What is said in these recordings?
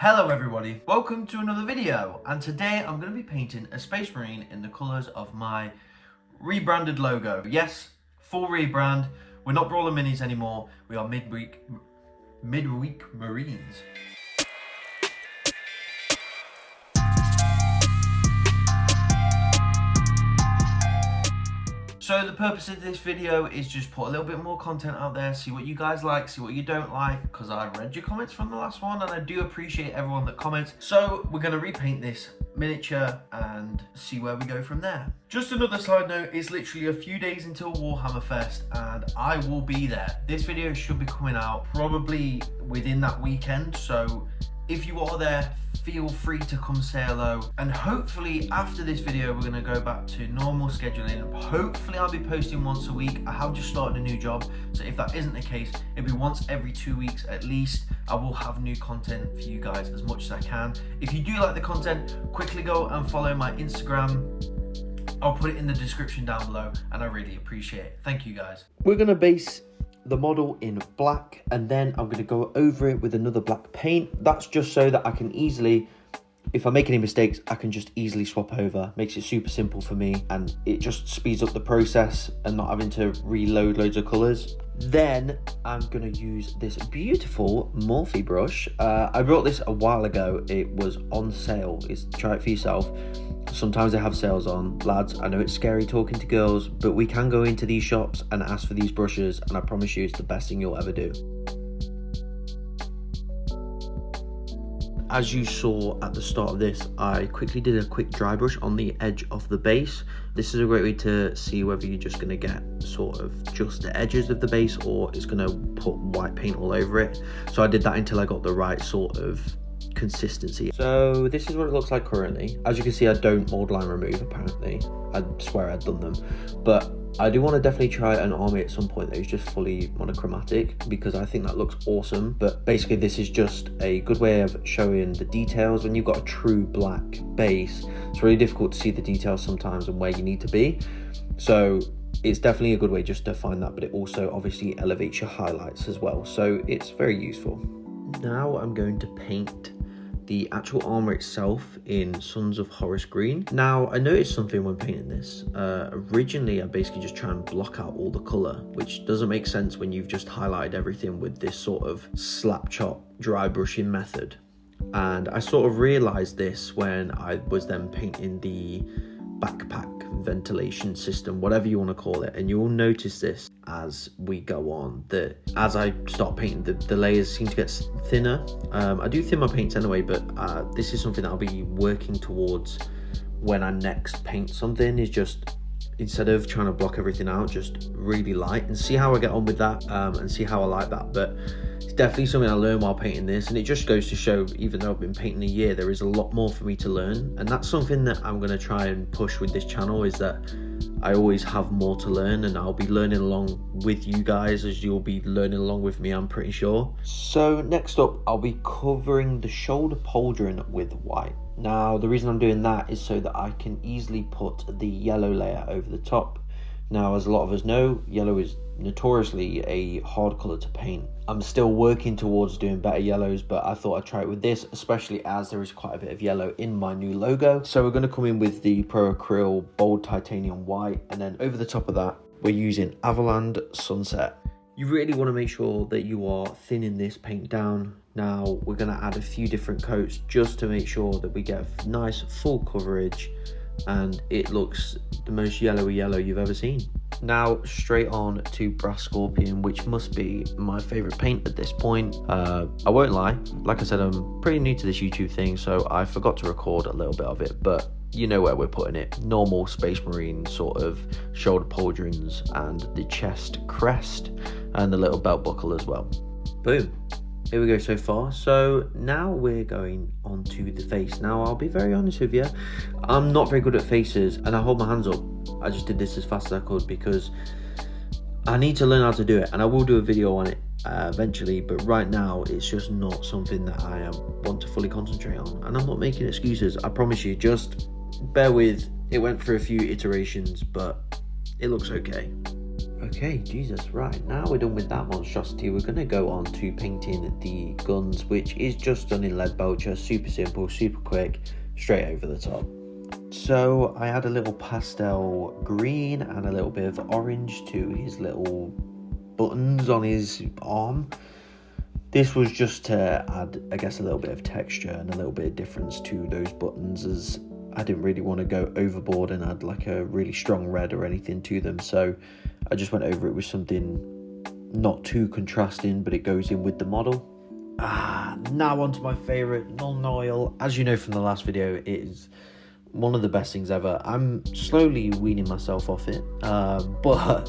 Hello everybody, welcome to another video, and today I'm going to be painting a Space Marine in the colours of my rebranded logo. Yes, full rebrand. We're not Brawler Minis anymore, we are Midweek Marines. So the purpose of this video is just put a little bit more content out there, see what you guys like, see what you don't like, because I read your comments from the last one and I do appreciate everyone that comments. So we're going to repaint this miniature and see where we go from there. Just another side note, it's literally a few days until Warhammer Fest and I will be there. This video should be coming out probably within that weekend, so if you are there, feel free to come say hello. And hopefully after this video, we're going to go back to normal scheduling. Hopefully I'll be posting once a week. I have just started a new job, so if that isn't the case, it'll be once every 2 weeks at least. I will have new content for you guys as much as I can. If you do like the content, quickly go and follow my Instagram. I'll put it in the description down below and I really appreciate it. Thank you guys. We're going to base the model in black and then I'm going to go over it with another black paint. That's just so that I can easily, if I make any mistakes, I can just easily swap over. Makes it super simple for me and it just speeds up the process and not having to reload loads of colors. Then I'm going to use this beautiful Morphe brush. I brought this a while ago. It was on sale. Try it for yourself. Sometimes they have sales on. Lads, I know it's scary talking to girls, but we can go into these shops and ask for these brushes and I promise you it's the best thing you'll ever do. As you saw at the start of this, I quickly did a quick dry brush on the edge of the base. This is a great way to see whether you're just going to get sort of just the edges of the base or it's going to put white paint all over it. So I did that until I got the right sort of consistency. So this is what it looks like currently. As you can see, I don't mold line remove apparently. I swear I'd done them, but I do want to definitely try an army at some point that is just fully monochromatic because I think that looks awesome. But basically this is just a good way of showing the details. When you've got a true black base, it's really difficult to see the details sometimes and where you need to be. So it's definitely a good way just to find that, but it also obviously elevates your highlights as well. So it's very useful. Now I'm going to paint the actual armor itself in Sons of Horus green. Now I noticed something when painting this. Originally I basically just try and block out all the color, which doesn't make sense when you've just highlighted everything with this sort of slap chop dry brushing method. And I sort of realized this when I was then painting the backpack ventilation system, whatever you want to call it, and you'll notice this as we go on, that as I start painting, the layers seem to get thinner. I do thin my paints anyway, but this is something that I'll be working towards when I next paint something, is just instead of trying to block everything out, just really light and see how I get on with that, and see how I like that. But it's definitely something I learned while painting this, and it just goes to show, even though I've been painting a year, there is a lot more for me to learn. And that's something that I'm going to try and push with this channel, is that I always have more to learn, and I'll be learning along with you guys as you'll be learning along with me, I'm pretty sure. So next up, I'll be covering the shoulder pauldron with white. Now the reason I'm doing that is so that I can easily put the yellow layer over the top. Now, as a lot of us know, yellow is notoriously a hard colour to paint. I'm still working towards doing better yellows, but I thought I'd try it with this, especially as there is quite a bit of yellow in my new logo. So we're going to come in with the Pro Acryl Bold Titanium White, and then over the top of that, we're using Avaland Sunset. You really want to make sure that you are thinning this paint down. Now, we're going to add a few different coats just to make sure that we get a nice full coverage and it looks the most yellowy yellow you've ever seen. Now straight on to Brass Scorpion, which must be my favorite paint at this point. I won't lie, like I said, I'm pretty new to this YouTube thing, so I forgot to record a little bit of it, but you know where we're putting it. Normal Space Marine sort of shoulder pauldrons and the chest crest and the little belt buckle as well. Boom. Here we go so far. So now we're going on to the face. Now I'll be very honest with you, I'm not very good at faces and I hold my hands up. I just did this as fast as I could because I need to learn how to do it, and I will do a video on it eventually, but right now it's just not something that I want to fully concentrate on, and I'm not making excuses. I promise you, just bear with. It went through a few iterations, but it looks okay. Okay, Jesus, right, now we're done with that monstrosity, we're going to go on to painting the guns, which is just done in lead Belcher, super simple, super quick, straight over the top. So I add a little pastel green and a little bit of orange to his little buttons on his arm. This was just to add, I guess, a little bit of texture and a little bit of difference to those buttons, as I didn't really want to go overboard and add like a really strong red or anything to them. So I just went over it with something not too contrasting, but it goes in with the model. Now on to my favourite, non-oil. As you know from the last video, it is one of the best things ever. I'm slowly weaning myself off it, but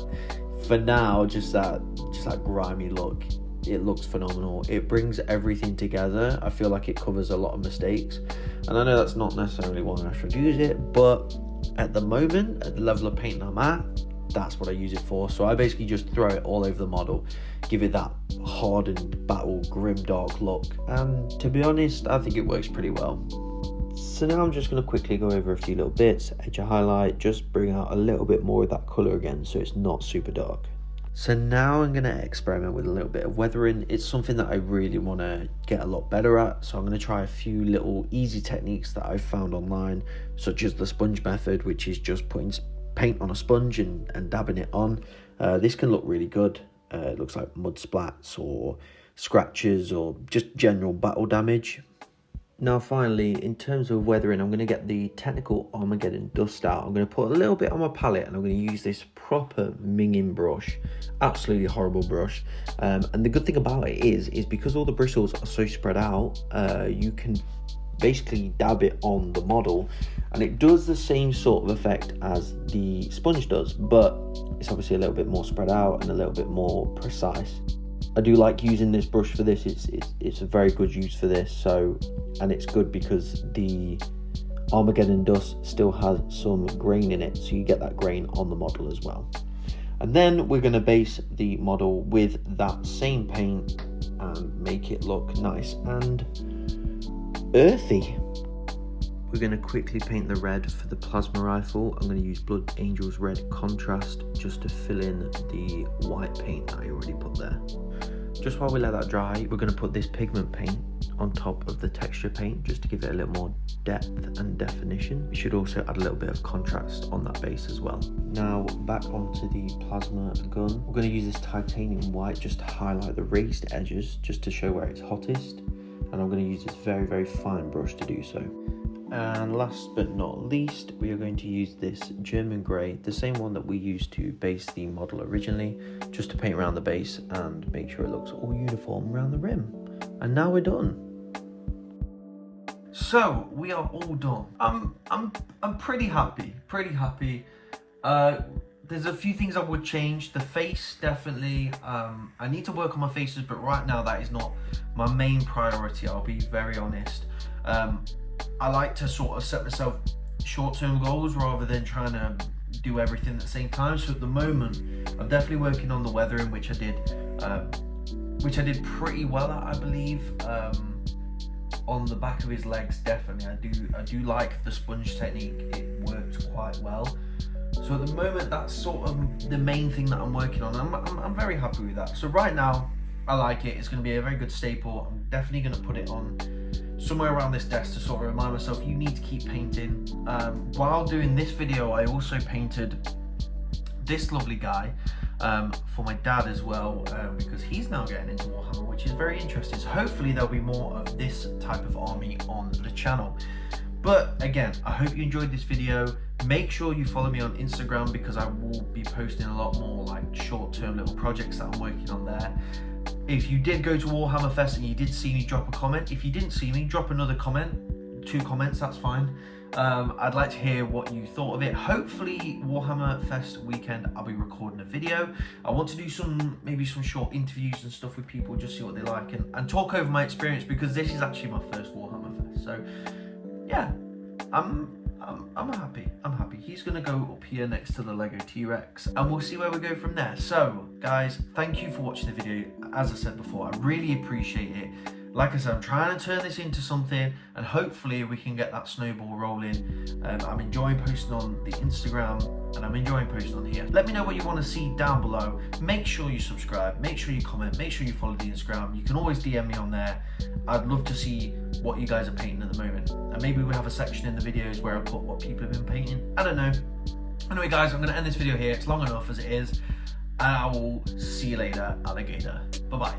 for now, just that grimy look, it looks phenomenal. It brings everything together. I feel like it covers a lot of mistakes, and I know that's not necessarily why I should use it, but at the moment, at the level of paint I'm at, that's what I use it for. So I basically just throw it all over the model, give it that hardened, battle, grim, dark look, and to be honest, I think it works pretty well. So now I'm just going to quickly go over a few little bits, edge a highlight, just bring out a little bit more of that colour again so it's not super dark. So now I'm going to experiment with a little bit of weathering. It's something that I really want to get a lot better at, so I'm going to try a few little easy techniques that I've found online, such as the sponge method, which is just putting paint on a sponge and dabbing it on. This can look really good. It looks like mud splats or scratches or just general battle damage. Now finally, in terms of weathering, I'm going to get the technical Armageddon dust out. I'm going to put a little bit on my palette and I'm going to use this proper minging brush, absolutely horrible brush. And the good thing about it is because all the bristles are so spread out, you can basically dab it on the model and it does the same sort of effect as the sponge does, but it's obviously a little bit more spread out and a little bit more precise. I do like using this brush for this. It's a very good use for this. So, and it's good because the Armageddon dust still has some grain in it, so you get that grain on the model as well. And then we're going to base the model with that same paint and make it look nice and earthy. We're going to quickly paint the red for the plasma rifle. I'm going to use Blood Angel's red contrast just to fill in the white paint that I already put there. Just while we let that dry, we're going to put this pigment paint on top of the texture paint just to give it a little more depth and definition. We should also add a little bit of contrast on that base as well. Now back onto the plasma gun. We're going to use this titanium white just to highlight the raised edges, just to show where it's hottest. And I'm going to use this very, very fine brush to do so. And last but not least, we are going to use this German grey, the same one that we used to base the model originally, just to paint around the base and make sure it looks all uniform around the rim. And now we're done. So we are all done. I'm pretty happy. There's a few things I would change. The face, definitely. I need to work on my faces, but right now that is not my main priority. I'll be very honest. I like to sort of set myself short-term goals rather than trying to do everything at the same time. So at the moment, I'm definitely working on the weathering, which I did pretty well at, I believe. On the back of his legs, definitely. I do like the sponge technique. It works quite well. So at the moment, that's sort of the main thing that I'm working on. I'm very happy with that. So right now, I like it. It's going to be a very good staple. I'm definitely going to put it on somewhere around this desk to sort of remind myself you need to keep painting. While doing this video, I also painted this lovely guy for my dad as well, because he's now getting into Warhammer, which is very interesting. So hopefully there'll be more of this type of army on the channel. But again, I hope you enjoyed this video. Make sure you follow me on Instagram because I will be posting a lot more like short-term little projects that I'm working on there. If you did go to Warhammer Fest and you did see me, drop a comment. If you didn't see me, drop another comment, 2 comments, that's fine. I'd like to hear what you thought of it. Hopefully Warhammer Fest weekend I'll be recording a video. I want to do maybe some short interviews and stuff with people, just see what they like and talk over my experience, because this is actually my first Warhammer Fest. So yeah, I'm happy. He's gonna go up here next to the Lego T-Rex and we'll see where we go from there. So guys, thank you for watching the video. As I said before, I really appreciate it. like I said, I'm trying to turn this into something, and hopefully we can get that snowball rolling. I'm enjoying posting on the Instagram, and I'm enjoying posting on here. Let me know what you want to see down below. Make sure you subscribe, make sure you comment, make sure you follow the Instagram. You can always DM me on there. I'd love to see what you guys are painting at the moment, and maybe we'll have a section in the videos where I put what people have been painting. I don't know. Anyway guys, I'm going to end this video here. It's long enough as it is, and I will see you later, alligator. Bye bye.